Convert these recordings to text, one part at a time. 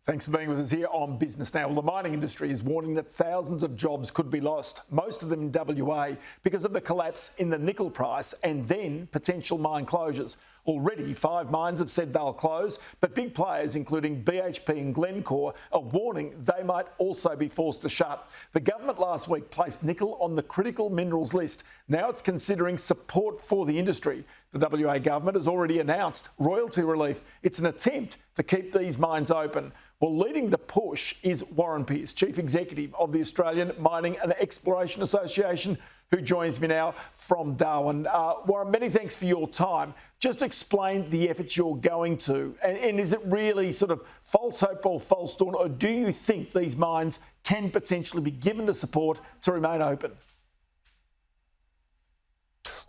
Thanks for being with us here on Business Now. Well, the mining industry is warning that thousands of jobs could be lost, most of them in WA, because of the collapse in the nickel price and then potential mine closures. Already, 5 mines have said they'll close, but big players, including BHP and Glencore, are warning they might also be forced to shut. The government last week placed nickel on the critical minerals list. Now it's considering support for the industry. The WA government has already announced royalty relief. It's an attempt to keep these mines open. Well, leading the push is Warren Pearce, Chief Executive of the Australian Mining and Exploration Association, who joins me now from Darwin. Warren, many thanks for your time. Just explain the efforts you're going to. And is it really sort of false hope or false dawn, or do you think these mines can potentially be given the support to remain open?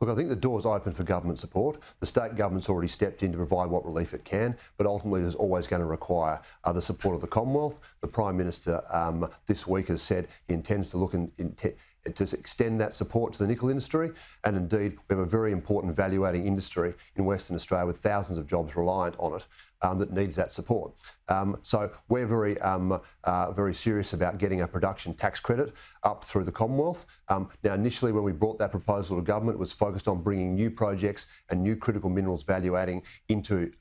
Look, I think the door's open for government support. The state government's already stepped in to provide what relief it can, but ultimately there's always going to require the support of the Commonwealth. The Prime Minister this week has said he intends to look to extend that support to the nickel industry. And indeed, we have a very important value-adding industry in Western Australia with thousands of jobs reliant on it that needs that support. So we're very serious about getting a production tax credit up through the Commonwealth. Now, initially, when we brought that proposal to government, it was focused on bringing new projects and new critical minerals value-adding into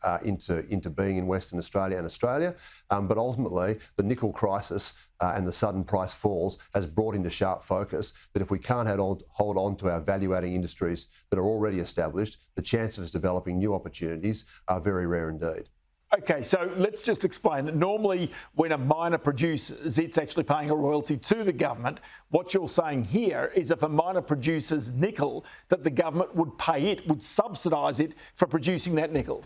being in Western Australia and Australia. But ultimately, the nickel crisis and the sudden price falls has brought into sharp focus that if we can't hold on to our value-adding industries that are already established, the chances of developing new opportunities are very rare indeed. Okay, so let's just explain that normally when a miner produces, it's actually paying a royalty to the government. What you're saying here is if a miner produces nickel, that the government would pay it, would subsidise it for producing that nickel.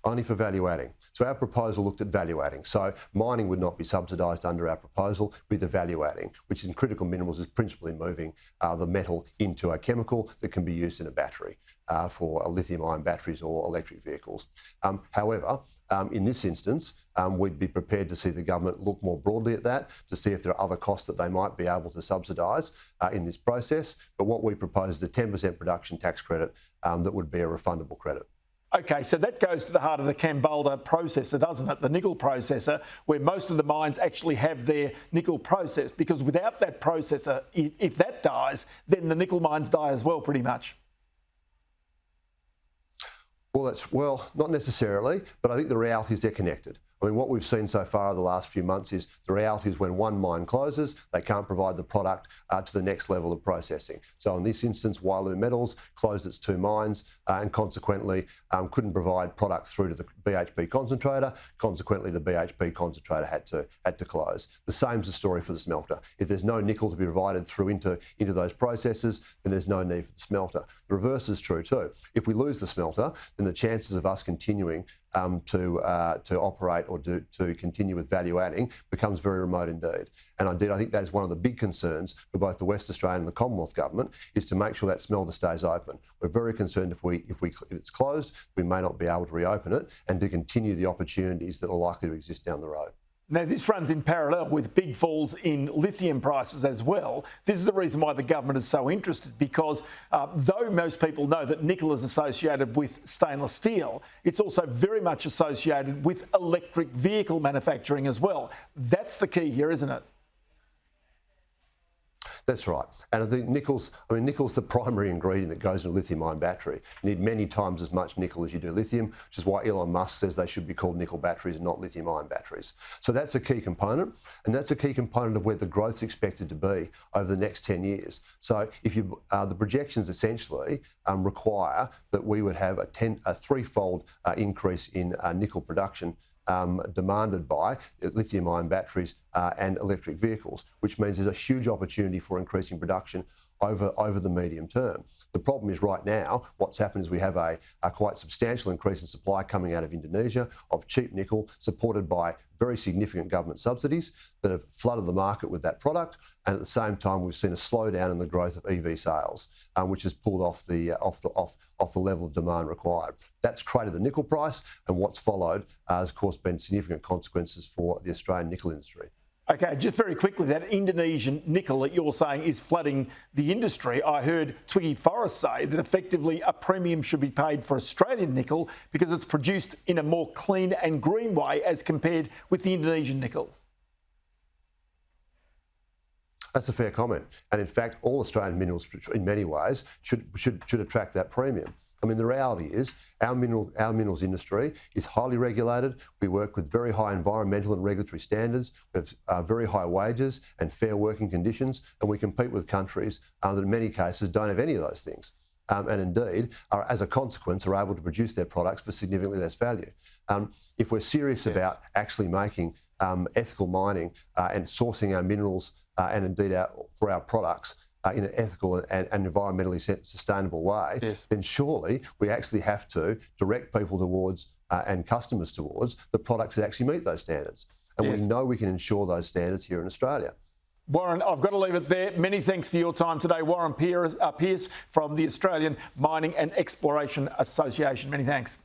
Only for value adding. So our proposal looked at value adding. So mining would not be subsidised under our proposal with the value adding, which in critical minerals is principally moving the metal into a chemical that can be used in a battery for lithium-ion batteries or electric vehicles. However, in this instance, we'd be prepared to see the government look more broadly at that to see if there are other costs that they might be able to subsidise in this process. But what we propose is a 10% production tax credit that would be a refundable credit. Okay, so that goes to the heart of the Kambolda processor, doesn't it? The nickel processor, where most of the mines actually have their nickel processed, because without that processor, if that dies, then the nickel mines die as well, pretty much. Well, not necessarily, but I think the reality is they're connected. I mean, what we've seen so far the last few months is the reality is when one mine closes, they can't provide the product to the next level of processing. So in this instance, Wyloo Metals closed its 2 mines and consequently couldn't provide product through to the BHP concentrator. Consequently, the BHP concentrator had to close. The same's the story for the smelter. If there's no nickel to be provided through into those processes, then there's no need for the smelter. The reverse is true too. If we lose the smelter, then the chances of us continuing to operate or to continue with value adding becomes very remote indeed. And indeed, I think that is one of the big concerns for both the West Australian and the Commonwealth government is to make sure that smelter stays open. We're very concerned if it's closed, we may not be able to reopen it and to continue the opportunities that are likely to exist down the road. Now, this runs in parallel with big falls in lithium prices as well. This is the reason why the government is so interested, because though most people know that nickel is associated with stainless steel, it's also very much associated with electric vehicle manufacturing as well. That's the key here, isn't it? That's right. And I think nickel's the primary ingredient that goes into a lithium-ion battery. You need many times as much nickel as you do lithium, which is why Elon Musk says they should be called nickel batteries and not lithium-ion batteries. So that's a key component, and that's a key component of where the growth's expected to be over the next 10 years. So if the projections essentially require that we would have a threefold increase in nickel production demanded by lithium-ion batteries and electric vehicles, which means there's a huge opportunity for increasing production over the medium term. The problem is right now, what's happened is we have a quite substantial increase in supply coming out of Indonesia of cheap nickel, supported by very significant government subsidies that have flooded the market with that product. And at the same time, we've seen a slowdown in the growth of EV sales, which has pulled off the level of demand required. That's created the nickel price, and what's followed has, of course, been significant consequences for the Australian nickel industry. Okay, just very quickly, that Indonesian nickel that you're saying is flooding the industry. I heard Twiggy Forrest say that effectively a premium should be paid for Australian nickel because it's produced in a more clean and green way as compared with the Indonesian nickel. That's a fair comment. And in fact, all Australian minerals, in many ways, should attract that premium. I mean, the reality is our minerals industry is highly regulated. We work with very high environmental and regulatory standards. We have very high wages and fair working conditions, and we compete with countries that in many cases don't have any of those things. And indeed, as a consequence, are able to produce their products for significantly less value. If we're serious about actually making ethical mining and sourcing our minerals and indeed for our products in an ethical and environmentally sustainable way, then surely we actually have to direct people towards and customers towards the products that actually meet those standards. And we know we can ensure those standards here in Australia. Warren, I've got to leave it there. Many thanks for your time today. Warren Pearce from the Australian Mining and Exploration Association. Many thanks.